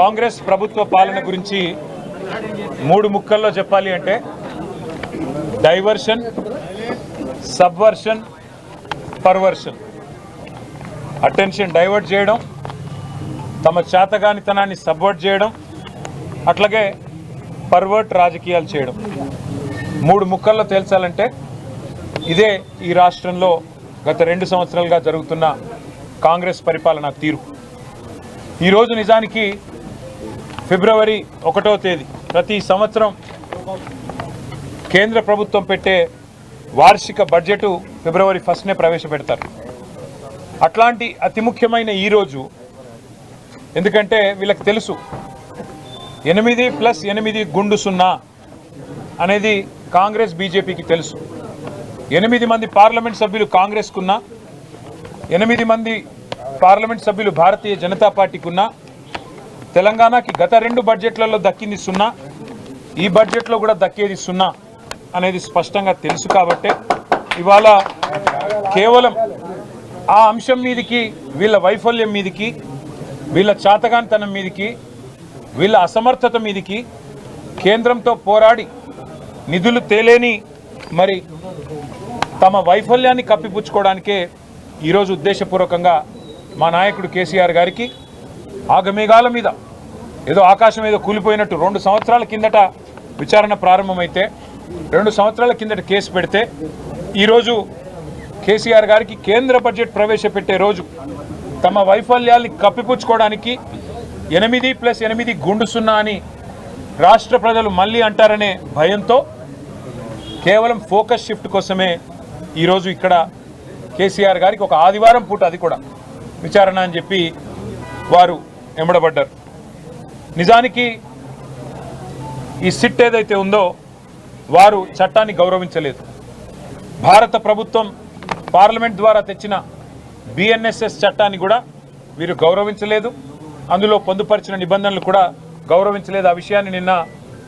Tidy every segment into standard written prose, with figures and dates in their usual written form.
కాంగ్రెస్ ప్రభుత్వ పాలన గురించి మూడు ముక్కల్లో చెప్పాలి అంటే diversion, Subversion, perversion. Attention divert చేయడం, తమ చేతగానితనాన్ని సబ్వర్ట్ చేయడం, అట్లాగే పర్వర్ట్ రాజకీయాలు చేయడం. మూడు ముక్కల్లో తేల్చాలంటే ఇదే ఈ రాష్ట్రంలో గత 2 సంవత్సరాలుగా జరుగుతున్న కాంగ్రెస్ పరిపాలనా తీరు. ఈరోజు నిజానికి ఫిబ్రవరి 1వ తేదీ ప్రతి సంవత్సరం కేంద్ర ప్రభుత్వం పెట్టే వార్షిక బడ్జెట్ ఫిబ్రవరి 1నే ప్రవేశపెడతారు. అట్లాంటి అతి ముఖ్యమైన ఈరోజు, ఎందుకంటే వీళ్ళకి తెలుసు 8+8 గుండు 0 అనేది కాంగ్రెస్ బీజేపీకి తెలుసు. 8 మంది పార్లమెంట్ సభ్యులు కాంగ్రెస్కున్నా, 8 మంది పార్లమెంట్ సభ్యులు భారతీయ జనతా పార్టీకున్నా, తెలంగాణకి గత 2 బడ్జెట్లలో దక్కింది 0, ఈ బడ్జెట్లో కూడా దక్కేది 0 అనేది స్పష్టంగా తెలుసు. కాబట్టి ఇవాళ కేవలం ఆ అంశం మీదకి, వీళ్ళ వైఫల్యం మీదకి, వీళ్ళ చాతగానితనం మీదకి, వీళ్ళ అసమర్థత మీదకి కేంద్రంతో పోరాడి నిధులు తేలేని మరి తమ వైఫల్యాన్ని కప్పిపుచ్చుకోవడానికే ఈరోజు ఉద్దేశపూర్వకంగా మా నాయకుడు కేసీఆర్ గారికి ఆగమేఘాల మీద ఏదో ఆకాశం ఏదో కూలిపోయినట్టు 2 సంవత్సరాల కిందట విచారణ ప్రారంభమైతే 2 సంవత్సరాల కిందట కేసు పెడితే ఈరోజు కేసీఆర్ గారికి కేంద్ర బడ్జెట్ ప్రవేశపెట్టే రోజు తమ వైఫల్యాన్ని కప్పిపుచ్చుకోవడానికి 8+8 గుండు 0 అని రాష్ట్ర ప్రజలు మళ్ళీ అంటారనే భయంతో కేవలం ఫోకస్ షిఫ్ట్ కోసమే ఈరోజు ఇక్కడ కేసీఆర్ గారికి ఒక ఆదివారం పూట, అది కూడా విచారణ అని చెప్పి వారు ఎంబడబడ్డారు. నిజానికి ఈ సిట్ ఏదైతే ఉందో వారు చట్టాన్ని గౌరవించలేదు. భారత ప్రభుత్వం పార్లమెంట్ ద్వారా తెచ్చిన బిఎన్ఎస్ఎస్ చట్టాన్ని కూడా వీరు గౌరవించలేదు. అందులో పొందుపరిచిన నిబంధనలు కూడా గౌరవించలేదు. ఆ విషయాన్ని నిన్న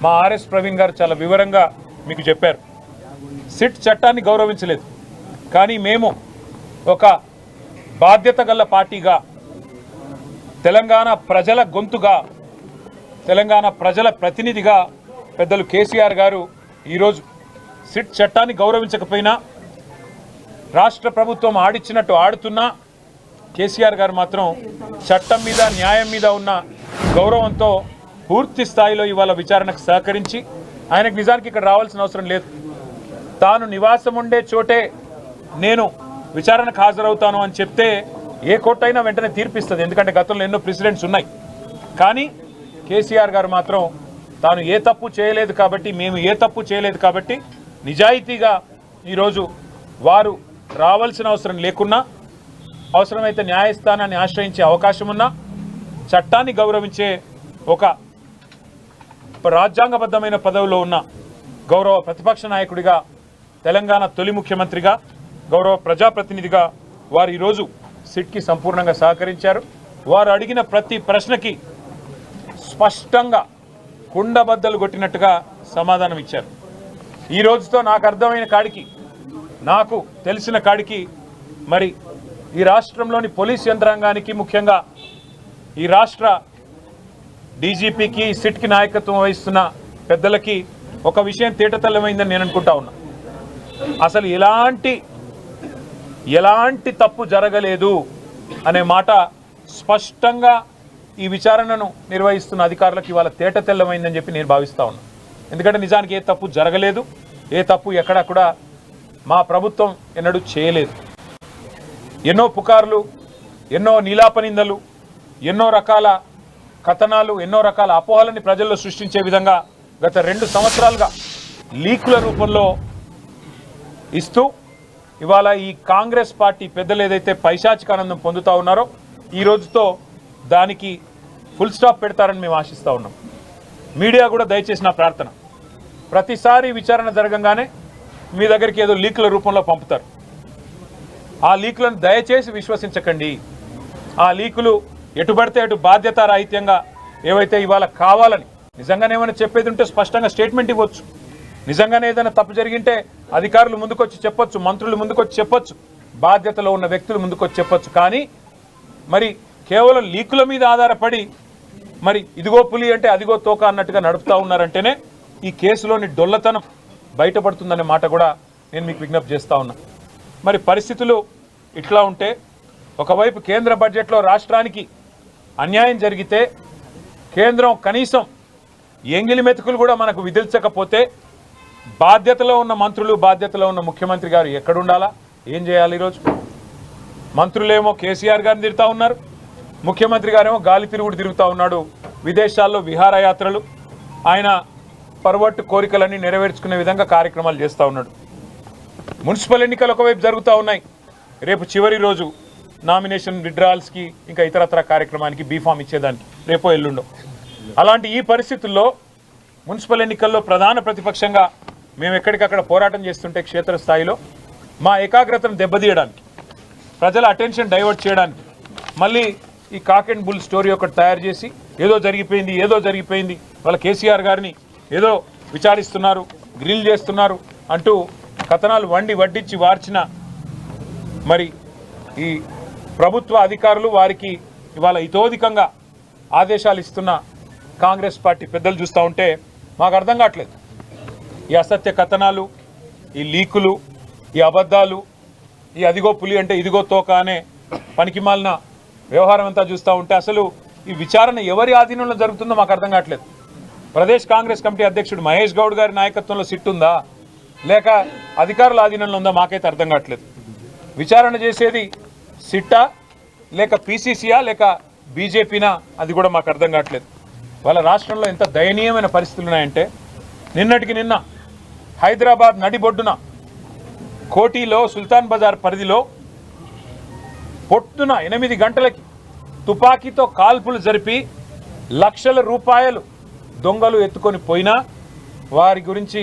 మా ఆర్ఎస్ ప్రవీణ్ గారు చాలా వివరంగా మీకు చెప్పారు. సిట్ చట్టాన్ని గౌరవించలేదు, కానీ మేము ఒక బాధ్యత గల పార్టీగా, తెలంగాణ ప్రజల గొంతుగా, తెలంగాణ ప్రజల ప్రతినిధిగా పెద్దలు కేసీఆర్ గారు ఈరోజు సిట్ చట్టాన్ని గౌరవించకపోయినా, రాష్ట్ర ప్రభుత్వం ఆడిచ్చినట్టు ఆడుతున్నా కేసీఆర్ గారు మాత్రం చట్టం మీద, న్యాయం మీద ఉన్న గౌరవంతో పూర్తి స్థాయిలో ఇవాళ విచారణకు సహకరించి, ఆయనకు నిజానికి ఇక్కడ రావాల్సిన అవసరం లేదు. తాను నివాసం ఉండే చోటే నేను విచారణకు హాజరవుతాను అని చెప్తే ఏ కోర్టు అయినా వెంటనే తీర్పిస్తుంది, ఎందుకంటే గతంలో ఎన్నో ప్రెసిడెంట్స్ ఉన్నాయి. కానీ కేసీఆర్ గారు మాత్రం తాను ఏ తప్పు చేయలేదు కాబట్టి, మేము ఏ తప్పు చేయలేదు కాబట్టి నిజాయితీగా ఈరోజు వారు రావాల్సిన అవసరం లేకున్నా, అవసరమైతే న్యాయస్థానాన్ని ఆశ్రయించే అవకాశం ఉన్నా, చట్టాన్ని గౌరవించే ఒక రాజ్యాంగబద్ధమైన పదవిలో ఉన్న గౌరవ ప్రతిపక్ష నాయకుడిగా, తెలంగాణ తొలి ముఖ్యమంత్రిగా, గౌరవ ప్రజాప్రతినిధిగా వారు ఈరోజు సిట్కి సంపూర్ణంగా సహకరించారు. వారు అడిగిన ప్రతి ప్రశ్నకి స్పష్టంగా కుండబద్దలు కొట్టినట్టుగా సమాధానం ఇచ్చారు. ఈ రోజుతో నాకు అర్థమైన కాడికి, నాకు తెలిసిన కాడికి, మరి ఈ రాష్ట్రంలోని పోలీస్ యంత్రాంగానికి, ముఖ్యంగా ఈ రాష్ట్ర డీజీపీకి, సిట్కి నాయకత్వం వహిస్తున్న పెద్దలకి ఒక విషయం తేటతెల్లమైందని నేను అనుకుంటా ఉన్నా. అసలు ఎలాంటి తప్పు జరగలేదు అనే మాట స్పష్టంగా ఈ విచారణను నిర్వహిస్తున్న అధికారులకు ఇవాళ తేటతెల్లమైందని చెప్పి నేను భావిస్తూ ఉన్నా. ఎందుకంటే నిజానికి ఏ తప్పు జరగలేదు, ఏ తప్పు ఎక్కడా కూడా మా ప్రభుత్వం ఎన్నడూ చేయలేదు. ఎన్నో పుకార్లు, ఎన్నో నీలాపనిందలు, ఎన్నో రకాల కథనాలు, ఎన్నో రకాల అపోహలని ప్రజల్లో సృష్టించే విధంగా గత 2 సంవత్సరాలుగా లీకుల రూపంలో ఇస్తూ ఇవాళ ఈ కాంగ్రెస్ పార్టీ పెద్దలు ఏదైతే పైశాచికానందం పొందుతూ ఉన్నారో ఈ రోజుతో దానికి ఫుల్ స్టాప్ పెడతారని మేము ఆశిస్తూ ఉన్నాం. మీడియా కూడా దయచేసి నా ప్రార్థన, ప్రతిసారి విచారణ జరగంగానే మీ దగ్గరికి ఏదో లీకుల రూపంలో పంపుతారు. ఆ లీకులను దయచేసి విశ్వసించకండి. ఆ లీకులు ఎటుబడితే అటు బాధ్యతారాహిత్యంగా ఏవైతే ఇవాళ కావాలని నిజంగానే ఏమైనా చెప్పేది ఉంటే స్పష్టంగా స్టేట్మెంట్ ఇవ్వచ్చు. నిజంగానే ఏదైనా తప్పు జరిగింటే అధికారులు ముందుకొచ్చి చెప్పొచ్చు, మంత్రులు ముందుకొచ్చి చెప్పొచ్చు, బాధ్యతలో ఉన్న వ్యక్తులు ముందుకొచ్చి చెప్పొచ్చు. కానీ మరి కేవలం లీకుల మీద ఆధారపడి మరి ఇదిగో పులి అంటే అదిగో తోక అన్నట్టుగా నడుపుతా ఉన్నారంటేనే ఈ కేసులోని డొల్లతనం బయటపడుతుందనే మాట కూడా నేను మీకు విజ్ఞప్తి చేస్తా ఉన్నా. మరి పరిస్థితులు ఇట్లా ఉంటే ఒకవైపు కేంద్ర బడ్జెట్లో రాష్ట్రానికి అన్యాయం జరిగితే కేంద్రం కనీసం ఎంగిలి మెతుకులు కూడా మనకు విధించకపోతే బాధ్యతలో ఉన్న మంత్రులు, బాధ్యతలో ఉన్న ముఖ్యమంత్రి గారు ఎక్కడుండాలా, ఏం చేయాలి? ఈరోజు మంత్రులేమో కేసీఆర్ గారిని తిరుగుతూ ఉన్నారు, ముఖ్యమంత్రి గారేమో గాలి తిరుగుడు తిరుగుతూ ఉన్నాడు. విదేశాల్లో విహారయాత్రలు, ఆయన పర్వట్టు కోరికలన్నీ నెరవేర్చుకునే విధంగా కార్యక్రమాలు చేస్తూ ఉన్నాడు. మున్సిపల్ ఎన్నికలు ఒకవైపు జరుగుతూ ఉన్నాయి. రేపు చివరి రోజు నామినేషన్ విత్డ్రాల్స్కి ఇంకా ఇతరత్ర కార్యక్రమానికి బీఫామ్ ఇచ్చేదానికి రేపో ఎల్లుండో. అలాంటి ఈ పరిస్థితుల్లో మున్సిపల్ ఎన్నికల్లో ప్రధాన ప్రతిపక్షంగా మేము ఎక్కడికక్కడ పోరాటం చేస్తుంటే క్షేత్రస్థాయిలో మా ఏకాగ్రతను దెబ్బతీయడానికి, ప్రజల అటెన్షన్ డైవర్ట్ చేయడానికి మళ్ళీ ఈ కాక్ అండ్ బుల్ స్టోరీ ఒకటి తయారు చేసి ఏదో జరిగిపోయింది వాళ్ళ కేసీఆర్ గారిని ఏదో విచారిస్తున్నారు, గ్రిల్ చేస్తున్నారు అంటూ కథనాలు వడ్డించి వార్చిన మరి ఈ ప్రభుత్వ అధికారులు, వారికి ఇవాళ ఇతోధికంగా ఆదేశాలు ఇస్తున్న కాంగ్రెస్ పార్టీ పెద్దలు చూస్తూ ఉంటే మాకు అర్థం కావట్లేదు. ఈ అసత్య కథనాలు, ఈ లీకులు, ఈ అబద్ధాలు, ఈ అదిగో పులి అంటే ఇదిగో తోక అనే పనికిమాలిన వ్యవహారం అంతా చూస్తూ ఉంటే అసలు ఈ విచారణ ఎవరి ఆధీనంలో జరుగుతుందో మాకు అర్థం కావట్లేదు. ప్రదేశ్ కాంగ్రెస్ కమిటీ అధ్యక్షుడు మహేష్ గౌడ్ గారి నాయకత్వంలో సిట్ ఉందా, లేక అధికారుల ఆధీనంలో ఉందా మాకైతే అర్థం కావట్లేదు. విచారణ చేసేది సిట్టా, లేక పీసీసీయా, లేక బీజేపీనా, అది కూడా మాకు అర్థం కావట్లేదు. వాళ్ళ రాష్ట్రంలో ఎంత దయనీయమైన పరిస్థితులు ఉన్నాయంటే నిన్నటికి నిన్న హైదరాబాద్ నడిబొడ్డున కోటిలో సుల్తాన్ బజార్ పరిధిలో పొద్దున 8 గంటలకి తుపాకీతో కాల్పులు జరిపి లక్షల రూపాయలు దొంగలు ఎత్తుకొని పోయినా వారి గురించి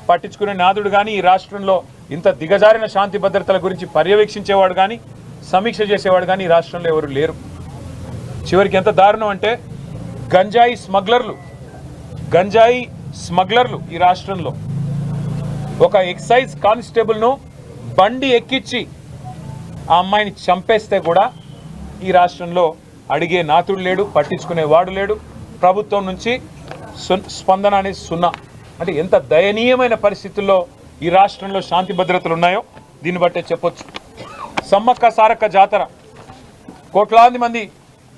పట్టించుకునే నాదుడు కానీ, ఈ రాష్ట్రంలో ఇంత దిగజారిన శాంతి భద్రతల గురించి పర్యవేక్షించేవాడు కానీ, సమీక్ష చేసేవాడు కానీ ఈ రాష్ట్రంలో ఎవరు లేరు. చివరికి ఎంత దారుణం అంటే గంజాయి స్మగ్లర్లు ఈ రాష్ట్రంలో ఒక ఎక్సైజ్ కానిస్టేబుల్ను బండి ఎక్కించి ఆ అమ్మాయిని చంపేస్తే కూడా ఈ రాష్ట్రంలో అడిగే నాతుడు లేడు, పట్టించుకునేవాడు లేడు. ప్రభుత్వం నుంచి స్పందన అనేది సున్నా. అంటే ఎంత దయనీయమైన పరిస్థితుల్లో ఈ రాష్ట్రంలో శాంతి భద్రతలు ఉన్నాయో దీన్ని బట్టే చెప్పొచ్చు. సమ్మక్క సారక్క జాతర, కోట్లాది మంది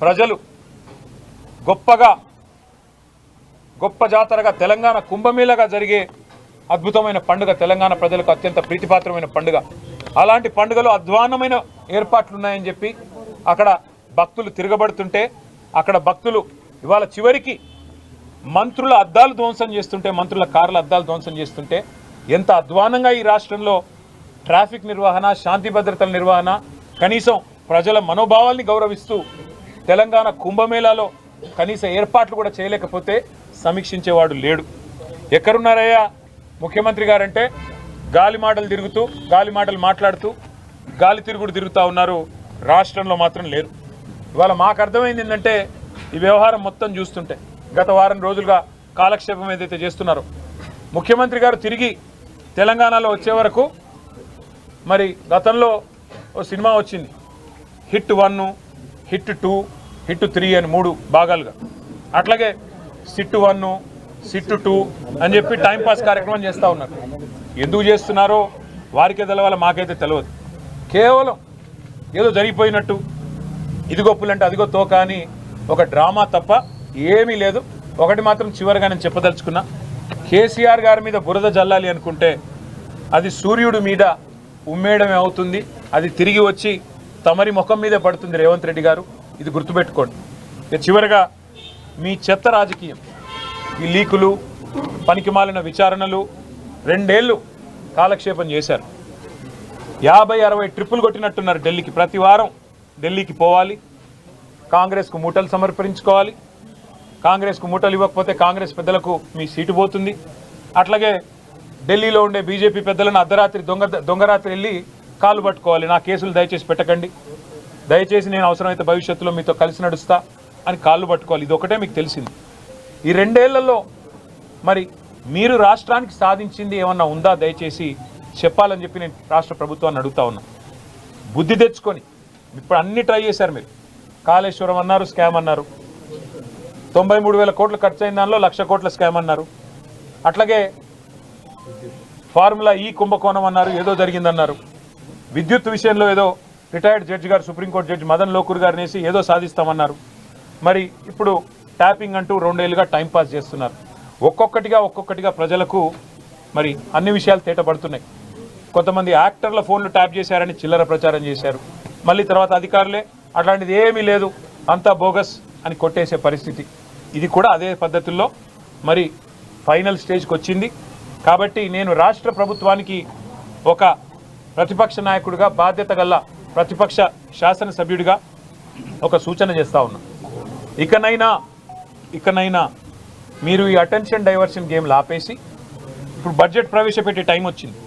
ప్రజలు గొప్ప జాతరగా, తెలంగాణ కుంభమేళగా జరిగే అద్భుతమైన పండుగ, తెలంగాణ ప్రజలకు అత్యంత ప్రీతిపాత్రమైన పండుగ. అలాంటి పండుగలో అధ్వాన్నమైన ఏర్పాట్లు ఉన్నాయని చెప్పి అక్కడ భక్తులు తిరగబడుతుంటే, అక్కడ భక్తులు ఇవాళ చివరికి మంత్రుల అద్దాలు ధ్వంసం చేస్తుంటే, మంత్రుల కార్ల అద్దాలు ధ్వంసం చేస్తుంటే ఎంత అధ్వానంగా ఈ రాష్ట్రంలో ట్రాఫిక్ నిర్వహణ, శాంతి భద్రతల నిర్వహణ, కనీసం ప్రజల మనోభావాల్ని గౌరవిస్తూ తెలంగాణ కుంభమేళాలో కనీస ఏర్పాట్లు కూడా చేయలేకపోతే సమీక్షించేవాడు లేడు. ఎక్కడున్నారయ్యా ముఖ్యమంత్రి గారంటే గాలి మాటలు మాట్లాడుతూ గాలి తిరుగుడు తిరుగుతూ ఉన్నారు, రాష్ట్రంలో మాత్రం లేరు. ఇవాళ మాకు అర్థమైంది ఏంటంటే ఈ వ్యవహారం మొత్తం చూస్తుంటే గత వారం రోజులుగా కాలక్షేపం ఏదైతే చేస్తున్నారో, ముఖ్యమంత్రి గారు తిరిగి తెలంగాణలో వచ్చే వరకు మరి గతంలో ఓ సినిమా వచ్చింది, హిట్ 1, హిట్ 2, హిట్ 3 అని 3 భాగాలుగా. అట్లాగే సిట్ 1, సిట్ 2 అని చెప్పి టైంపాస్ కార్యక్రమం చేస్తూ ఉన్నారు. ఎందుకు చేస్తున్నారో వారికే తెలవాలి, మాకైతే తెలియదు. కేవలం ఏదో జరిగిపోయినట్టు ఇదిగో పులంటే అదిగో తోక అని ఒక డ్రామా తప్ప ఏమీ లేదు. ఒకటి మాత్రం చివరిగా నేను చెప్పదలుచుకున్నా, కేసీఆర్ గారి మీద బురద జల్లాలి అనుకుంటే అది సూర్యుడి మీద ఉమ్మేయడమే అవుతుంది. అది తిరిగి వచ్చి తమరి ముఖం మీదే పడుతుంది రేవంత్ రెడ్డి గారు, ఇది గుర్తుపెట్టుకోండి. ఇక చివరిగా మీ చెత్త రాజకీయం, ఈ లీకులు, పనికిమాలిన విచారణలు 2 ఏళ్ళు కాలక్షేపం చేశారు. 50-60 ట్రిప్పులు కొట్టినట్టున్నారు ఢిల్లీకి. ప్రతి వారం ఢిల్లీకి పోవాలి, కాంగ్రెస్కు మూటలు సమర్పించుకోవాలి. కాంగ్రెస్కు మూటలు ఇవ్వకపోతే కాంగ్రెస్ పెద్దలకు మీ సీటు పోతుంది. అట్లాగే ఢిల్లీలో ఉండే బీజేపీ పెద్దలను అర్ధరాత్రి దొంగరాత్రి వెళ్ళి కాళ్ళు పట్టుకోవాలి, నా కేసులు దయచేసి పెట్టకండి, దయచేసి నేను అవసరమైతే భవిష్యత్తులో మీతో కలిసి నడుస్తా అని కాళ్ళు పట్టుకోవాలి. ఇది ఒకటే మీకు తెలిసింది. ఈ 2 ఏళ్లలో మరి మీరు రాష్ట్రానికి సాధించింది ఏమన్నా ఉందా దయచేసి చెప్పాలని చెప్పి నేను రాష్ట్ర ప్రభుత్వాన్ని అడుగుతా ఉన్నా. బుద్ధి తెచ్చుకొని ఇప్పుడు అన్ని ట్రై చేశారు మీరు. కాళేశ్వరం అన్నారు, స్కామ్ అన్నారు. 93,000 కోట్లు ఖర్చు అయిన దానిలో 1,00,000 కోట్ల స్కామ్ అన్నారు. అట్లాగే ఫార్ములా ఈ కుంభకోణం అన్నారు, ఏదో జరిగిందన్నారు. విద్యుత్ విషయంలో ఏదో రిటైర్డ్ జడ్జి గారు, సుప్రీంకోర్టు జడ్జి మదన్ లోకూర్ గారిని వేసి ఏదో సాధిస్తామన్నారు. మరి ఇప్పుడు ట్యాపింగ్ అంటూ 2 ఏళ్ళుగా టైంపాస్ చేస్తున్నారు. ఒక్కొక్కటిగా ప్రజలకు మరి అన్ని విషయాలు తేటపడుతున్నాయి. కొంతమంది యాక్టర్ల ఫోన్లు ట్యాప్ చేశారని చిల్లర ప్రచారం చేశారు. మళ్ళీ తర్వాత అధికారులే అట్లాంటిది ఏమీ లేదు, అంతా బోగస్ అని కొట్టేసే పరిస్థితి. ఇది కూడా అదే పద్ధతుల్లో మరి ఫైనల్ స్టేజ్కి వచ్చింది. కాబట్టి నేను రాష్ట్ర ప్రభుత్వానికి ఒక ప్రతిపక్ష నాయకుడిగా, బాధ్యత గల ప్రతిపక్ష శాసనసభ్యుడిగా ఒక సూచన చేస్తా ఉన్నా. ఇకనైనా మీరు ఈ అటెన్షన్ డైవర్షన్ గేమ్లు ఆపేసి ఇప్పుడు బడ్జెట్ ప్రవేశపెట్టే టైం వచ్చింది.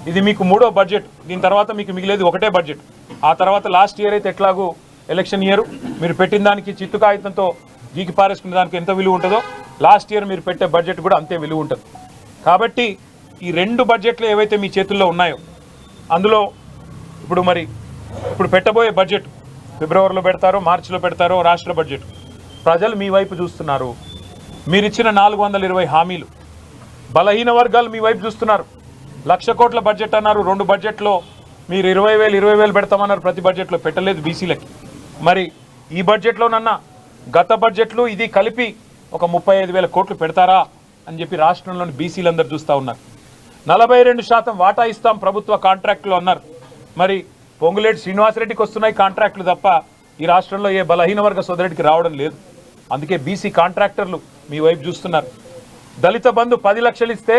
ఇది మీకు 3వ బడ్జెట్. దీని తర్వాత మీకు మిగిలేది ఒకటే బడ్జెట్. ఆ తర్వాత లాస్ట్ ఇయర్ అయితే ఎట్లాగూ ఎలక్షన్ ఇయర్, మీరు పెట్టిన దానికి చిత్తు కాగితంతో గీకి పారేసుకునే దానికి ఎంత విలువ ఉంటుందో లాస్ట్ ఇయర్ మీరు పెట్టే బడ్జెట్ కూడా అంతే విలువ ఉంటుంది. కాబట్టి ఈ 2 బడ్జెట్లు ఏవైతే మీ చేతుల్లో ఉన్నాయో అందులో ఇప్పుడు పెట్టబోయే బడ్జెట్ ఫిబ్రవరిలో పెడతారో మార్చిలో పెడతారో రాష్ట్ర బడ్జెట్, ప్రజలు మీ వైపు చూస్తున్నారు. మీరిచ్చిన 420 హామీలు, బలహీన వర్గాలు మీ వైపు చూస్తున్నారు. 1,00,000 కోట్ల బడ్జెట్ అన్నారు, 2 బడ్జెట్లో మీరు 20,000 పెడతామన్నారు, ప్రతి బడ్జెట్లో పెట్టలేదు బీసీలకి. మరి ఈ బడ్జెట్లోనన్నా గత బడ్జెట్లు ఇది కలిపి ఒక 35,000 కోట్లు పెడతారా అని చెప్పి రాష్ట్రంలోని బీసీలందరూ చూస్తూ ఉన్నారు. 42% వాటా ఇస్తాం ప్రభుత్వ కాంట్రాక్టులు అన్నారు. మరి పొంగులేటి శ్రీనివాసరెడ్డికి వస్తున్నాయి కాంట్రాక్టులు తప్ప ఈ రాష్ట్రంలో ఏ బలహీన వర్గ సోదరుడికి రావడం లేదు. అందుకే బీసీ కాంట్రాక్టర్లు మీ వైపు చూస్తున్నారు. దళిత బంధు 10 లక్షలు ఇస్తే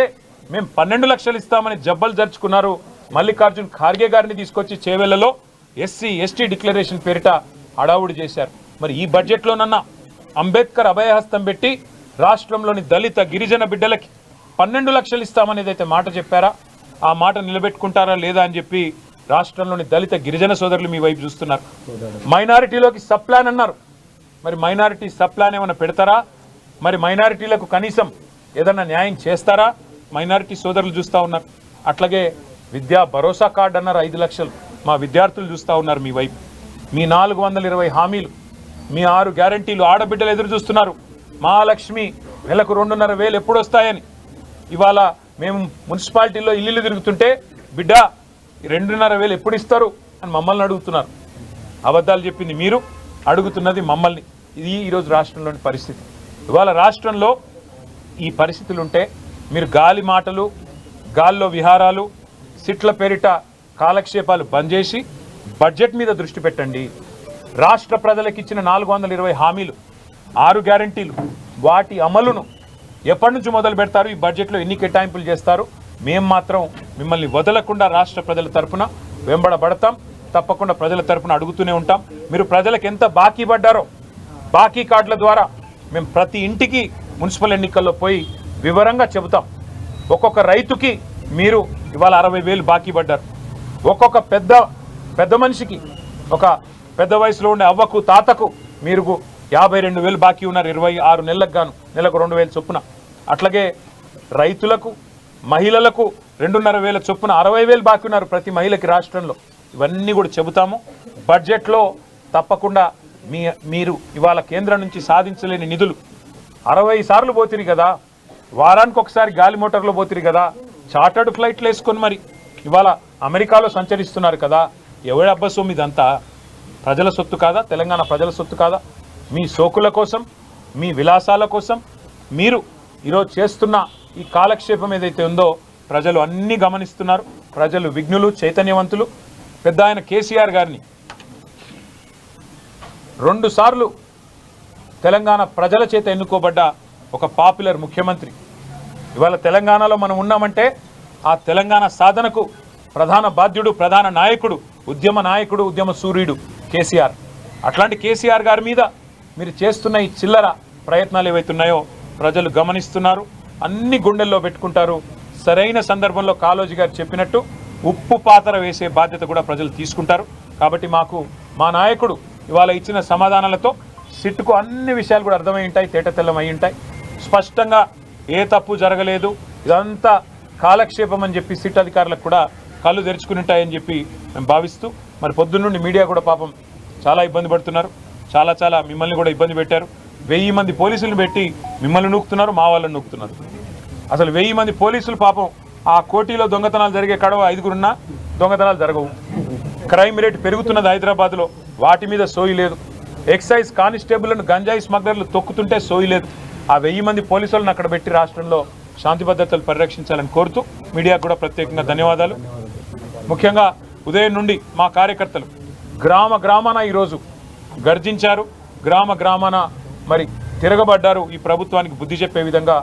మేము 12 లక్షలు ఇస్తామని జబ్బలు జరుచుకున్నారు. మల్లికార్జున్ ఖార్గే గారిని తీసుకొచ్చి చేవెళ్లలో ఎస్సీ ఎస్టీ డిక్లరేషన్ పేరిట హడావుడి చేశారు. మరి ఈ బడ్జెట్లోనన్నా అంబేద్కర్ అభయహస్తం పెట్టి రాష్ట్రంలోని దళిత గిరిజన బిడ్డలకి 12 లక్షలు ఇస్తామనేది అయితే మాట చెప్పారా, ఆ మాట నిలబెట్టుకుంటారా లేదా అని చెప్పి రాష్ట్రంలోని దళిత గిరిజన సోదరులు మీ వైపు చూస్తున్నారు. మైనారిటీలోకి సబ్ ప్లాన్ అన్నారు. మరి మైనారిటీ సబ్ ప్లాన్ ఏమైనా పెడతారా? మరి మైనారిటీలకు కనీసం ఏదన్నా న్యాయం చేస్తారా? మైనారిటీ సోదరులు చూస్తూ ఉన్నారు. అట్లాగే విద్యా భరోసా కార్డు అన్నారు, 5 లక్షలు మా విద్యార్థులు చూస్తూ ఉన్నారు మీ వైపు. మీ 420 హామీలు, మీ 6 గ్యారంటీలు ఆడబిడ్డలు ఎదురు చూస్తున్నారు. మహాలక్ష్మి నెలకు 2,500 ఎప్పుడు వస్తాయని. ఇవాళ మేము మున్సిపాలిటీలో ఇల్లు తిరుగుతుంటే బిడ్డ 2,500 ఎప్పుడు ఇస్తారు అని మమ్మల్ని అడుగుతున్నారు. అబద్ధాలు చెప్పింది మీరు, అడుగుతున్నది మమ్మల్ని. ఇది ఈరోజు రాష్ట్రంలోని పరిస్థితి. ఇవాళ రాష్ట్రంలో ఈ పరిస్థితులు ఉంటే మీరు గాలి మాటలు, గాల్లో విహారాలు, సిట్ల పేరిట కాలక్షేపాలు బంద్ చేసి బడ్జెట్ మీద దృష్టి పెట్టండి. రాష్ట్ర ప్రజలకు ఇచ్చిన 420 హామీలు, 6 గ్యారంటీలు, వాటి అమలును ఎప్పటి నుంచి మొదలు పెడతారు, ఈ బడ్జెట్లో ఎన్ని కేటాయింపులు చేస్తారు? మేము మాత్రం మిమ్మల్ని వదలకుండా రాష్ట్ర ప్రజల తరఫున వెంబడబడతాం. తప్పకుండా ప్రజల తరఫున అడుగుతూనే ఉంటాం. మీరు ప్రజలకు ఎంత బాకీ పడ్డారో బాకీ కార్డుల ద్వారా మేము ప్రతి ఇంటికి మున్సిపల్ ఎన్నికల్లో పోయి వివరంగా చెబుతాం. ఒక్కొక్క రైతుకి మీరు ఇవాళ 60,000 బాకీ పడ్డారు. ఒక్కొక్క పెద్ద మనిషికి, ఒక పెద్ద వయసులో ఉండే అవ్వకు తాతకు మీరు 52,000 బాకీ ఉన్నారు. 26 నెలలకు గాను నెలకు 2,000 చొప్పున. అట్లాగే రైతులకు, మహిళలకు 2,500 చొప్పున 60,000 బాకీ ఉన్నారు ప్రతి మహిళకి రాష్ట్రంలో. ఇవన్నీ కూడా చెబుతాము. బడ్జెట్లో తప్పకుండా మీరు ఇవాళ కేంద్రం నుంచి సాధించలేని నిధులు 60 సార్లు పోతిరి కదా, వారానికి ఒకసారి గాలి మోటార్లో పోతిరి కదా, చార్టర్డ్ ఫ్లైట్లు వేసుకొని మరి ఇవాళ అమెరికాలో సంచరిస్తున్నారు కదా. ఎవరి అబ్బసొమ్ము ఇదంతా? ప్రజల సొత్తు కాదా? తెలంగాణ ప్రజల సొత్తు కాదా? మీ సోకుల కోసం, మీ విలాసాల కోసం మీరు ఈరోజు చేస్తున్న ఈ కాలక్షేపం ఏదైతే ఉందో ప్రజలు అన్నీ గమనిస్తున్నారు. ప్రజలు విఘ్నులు, చైతన్యవంతులు. పెద్ద ఆయన కేసీఆర్ గారిని 2 సార్లు తెలంగాణ ప్రజల చేత ఎన్నుకోబడ్డ ఒక పాపులర్ ముఖ్యమంత్రి. ఇవాళ తెలంగాణలో మనం ఉన్నామంటే ఆ తెలంగాణ సాధనకు ప్రధాన బాధ్యుడు, ప్రధాన నాయకుడు, ఉద్యమ సూర్యుడు కేసీఆర్. అట్లాంటి కేసీఆర్ గారి మీద మీరు చేస్తున్న ఈ చిల్లర ప్రయత్నాలు ఏవైతున్నాయో ప్రజలు గమనిస్తున్నారు. అన్ని గుండెల్లో పెట్టుకుంటారు. సరైన సందర్భంలో కాళోజీ గారు చెప్పినట్టు ఉప్పు పాతర వేసే బాధ్యత కూడా ప్రజలు తీసుకుంటారు. కాబట్టి మా నాయకుడు ఇవాళ ఇచ్చిన సమాధానాలతో సిట్టుకు అన్ని విషయాలు కూడా అర్థమై ఉంటాయి, తేటతెల్లం అయి ఉంటాయి. స్పష్టంగా ఏ తప్పు జరగలేదు, ఇదంతా కాలక్షేపం అని చెప్పి సిట్ అధికారులకు కూడా కళ్ళు తెరుచుకుని ఉంటాయని చెప్పి మేము భావిస్తూ, మరి పొద్దున్నుండి మీడియా కూడా పాపం చాలా ఇబ్బంది పడుతున్నారు. చాలా మిమ్మల్ని కూడా ఇబ్బంది పెట్టారు. 1000 మంది పోలీసులను పెట్టి మిమ్మల్ని నూకుతున్నారు, మా వాళ్ళని నూకుతున్నారు. అసలు 1000 మంది పోలీసులు పాపం ఆ కోటిలో దొంగతనాలు జరిగే కడవ 5గురున్నా దొంగతనాలు జరగవు. క్రైమ్ రేట్ పెరుగుతున్నది హైదరాబాద్లో, వాటి మీద సోయి లేదు. ఎక్సైజ్ కానిస్టేబుల్ను గంజాయి స్మగ్లర్లు తొక్కుతుంటే సోయి లేదు. ఆ 1000 మంది పోలీసులను అక్కడ పెట్టి రాష్ట్రంలో శాంతి భద్రతలు పరిరక్షించాలని కోరుతూ మీడియాకు కూడా ప్రత్యేకంగా ధన్యవాదాలు. ముఖ్యంగా ఉదయం నుండి మా కార్యకర్తలు గ్రామ గ్రామాన ఈరోజు గర్జించారు, గ్రామ గ్రామాన మరి తిరగబడ్డారు. ఈ ప్రభుత్వానికి బుద్ధి చెప్పే విధంగా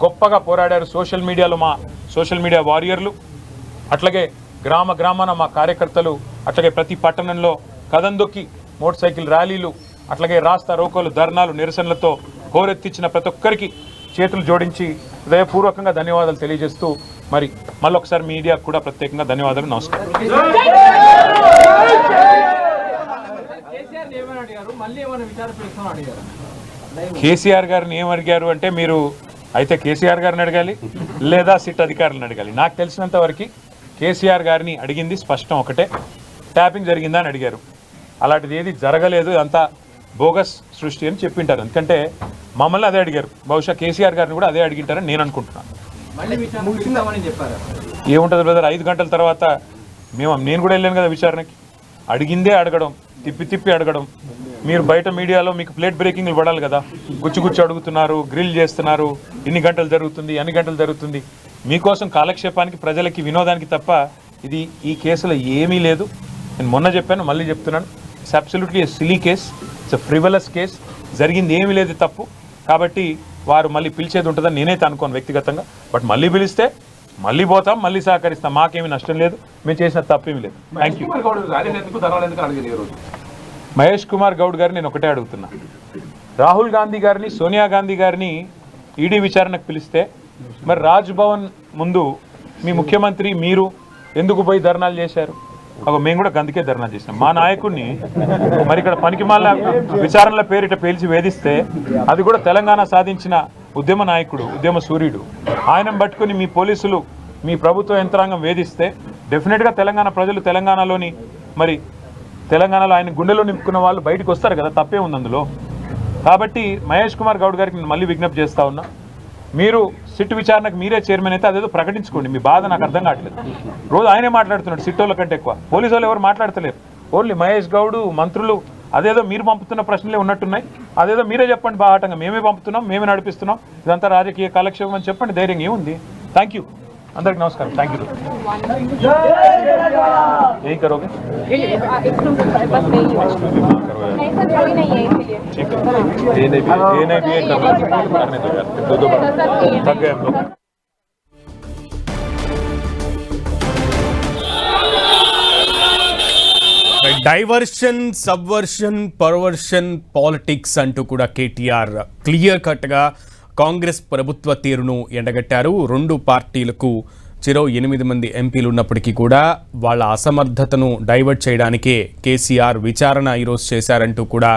గొప్పగా పోరాడారు. సోషల్ మీడియాలో మా సోషల్ మీడియా వారియర్లు, అట్లాగే గ్రామ గ్రామాన మా కార్యకర్తలు, అట్లాగే ప్రతి పట్టణంలో కదందొక్కి మోటార్ సైకిల్ ర్యాలీలు, అట్లాగే రాస్తా రోకోలు, ధర్నాలు, నిరసనలతో హోరెత్తించిన ప్రతి ఒక్కరికి చేతులు జోడించి హృదయపూర్వకంగా ధన్యవాదాలు తెలియజేస్తూ మరి మళ్ళొకసారి మీడియాకు కూడా ప్రత్యేకంగా ధన్యవాదాలు. నమస్కారం. కేసీఆర్ గారిని ఏమడిగారు అంటే, మీరు అయితే కేసీఆర్ గారిని అడగాలి లేదా సిట్ అధికారులను అడగాలి. నాకు తెలిసినంత వరకు కేసీఆర్ గారిని అడిగింది స్పష్టం ఒకటే, ట్యాపింగ్ జరిగిందా అని అడిగారు. అలాంటిది ఏది జరగలేదు, అంతా బోగస్ సృష్టి అని చెప్పింటారు. ఎందుకంటే మమ్మల్ని అదే అడిగారు, బహుశా కేసీఆర్ గారిని కూడా అదే అడిగింటారని నేను అనుకుంటున్నాను. ఏముంటుంది బ్రదర్, 5 గంటల తర్వాత నేను కూడా వెళ్ళాను కదా విచారణకి. అడిగిందే అడగడం, తిప్పి తిప్పి అడగడం. మీరు బయట మీడియాలో మీకు ప్లేట్ బ్రేకింగ్లు పడాలి కదా, గుచ్చి అడుగుతున్నారు, గ్రిల్ చేస్తున్నారు, ఇన్ని గంటలు జరుగుతుంది, అన్ని గంటలు జరుగుతుంది. మీకోసం కాలక్షేపానికి, ప్రజలకి వినోదానికి తప్ప ఇది ఈ కేసులో ఏమీ లేదు. నేను మొన్న చెప్పాను, మళ్ళీ చెప్తున్నాను, it's absolutely a silly case, it's a frivolous case. జరిగింది ఏమీ లేదు తప్పు. కాబట్టి వారు మళ్ళీ పిలిచేది ఉంటుందని నేనైతే అనుకోను వ్యక్తిగతంగా. బట్ మళ్ళీ పిలిస్తే మళ్ళీ పోతాం, మళ్ళీ సహకరిస్తాం, మాకేమీ నష్టం లేదు, మేము చేసిన తప్పేమీ లేదు. Thank you. మహేష్ కుమార్ గౌడ్ గారిని నేను ఒకటే అడుగుతున్నా, రాహుల్ గాంధీ గారిని, సోనియా గాంధీ గారిని ఈడీ విచారణకు పిలిస్తే మరి రాజ్ భవన్ ముందు మీ ముఖ్యమంత్రి మీరు ఎందుకు పోయి ధర్నాలు చేశారు? మేము కూడా గందుకే ధర్నా చేసినాం. మా నాయకుడిని మరి ఇక్కడ పనికిమాల విచారణల పేరిట పేల్చి వేధిస్తే, అది కూడా తెలంగాణ సాధించిన ఉద్యమ నాయకుడు, ఉద్యమ సూర్యుడు, ఆయనను పట్టుకుని మీ పోలీసులు, మీ ప్రభుత్వ యంత్రాంగం వేధిస్తే డెఫినెట్గా తెలంగాణ ప్రజలు, తెలంగాణలోని మరి తెలంగాణలో ఆయన గుండెలో నింపుకున్న వాళ్ళు బయటకు వస్తారు కదా, తప్పే ఉంది అందులో. కాబట్టి మహేష్ కుమార్ గౌడ్ గారికి నేను మళ్ళీ విజ్ఞప్తి చేస్తా ఉన్నా, మీరు సిట్ విచారణకు మీరే చైర్మన్ అయితే అదేదో ప్రకటించుకోండి. మీ బాధ నాకు అర్థం కావట్లేదు. రోజు ఆయనే మాట్లాడుతున్నాడు సిట్టోళ్ళ కంటే ఎక్కువ. పోలీసు వాళ్ళు ఎవరు మాట్లాడతలేరు, ఓన్లీ మహేష్ గౌడ్, మంత్రులు. అదేదో మీరు పంపుతున్న ప్రశ్నలే ఉన్నట్టున్నాయి, అదేదో మీరే చెప్పండి బాహాటంగా, మేమే పంపుతున్నాం, మేమే నడిపిస్తున్నాం, ఇదంతా రాజకీయ కాలక్షేపం అని చెప్పండి, ధైర్యం ఏముంది. థ్యాంక్ యూ, అందరికి నమస్కారం. Thank you. यही करोगे? ठीक है, ये नहीं भी करने दो यार, 2 बार थक गए हम लोग. డైవర్షన్, సబ్వర్షన్, పర్వర్షన్ పాలిటిక్స్ అంటూ కూడా కేటీఆర్ క్లియర్ కట్గా కాంగ్రెస్ ప్రభుత్వ తీరును ఎండగట్టారు. 2 పార్టీలకు చెరో 8 మంది ఎంపీలు ఉన్నప్పటికీ కూడా వాళ్ళ అసమర్థతను డైవర్ట్ చేయడానికే కేసీఆర్ విచారణ ఈరోజు చేశారంటూ కూడా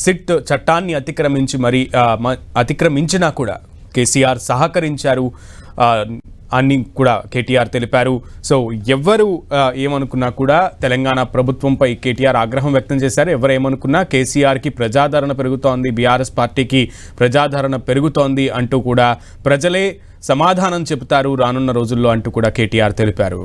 సిట్ చట్టాన్ని అతిక్రమించినా కూడా కేసీఆర్ సహకరించారు అని కూడా కేటీఆర్ తెలిపారు. సో ఎవరు ఏమనుకున్నా కూడా తెలంగాణ ప్రభుత్వంపై కేటీఆర్ ఆగ్రహం వ్యక్తం చేశారు. ఎవరేమనుకున్నా కేసీఆర్కి ప్రజాదరణ పెరుగుతోంది, బీఆర్ఎస్ పార్టీకి ప్రజాదరణ పెరుగుతోంది అంటూ కూడా ప్రజలే సమాధానం చెబుతారు రానున్న రోజుల్లో అంటూ కూడా కేటీఆర్ తెలిపారు.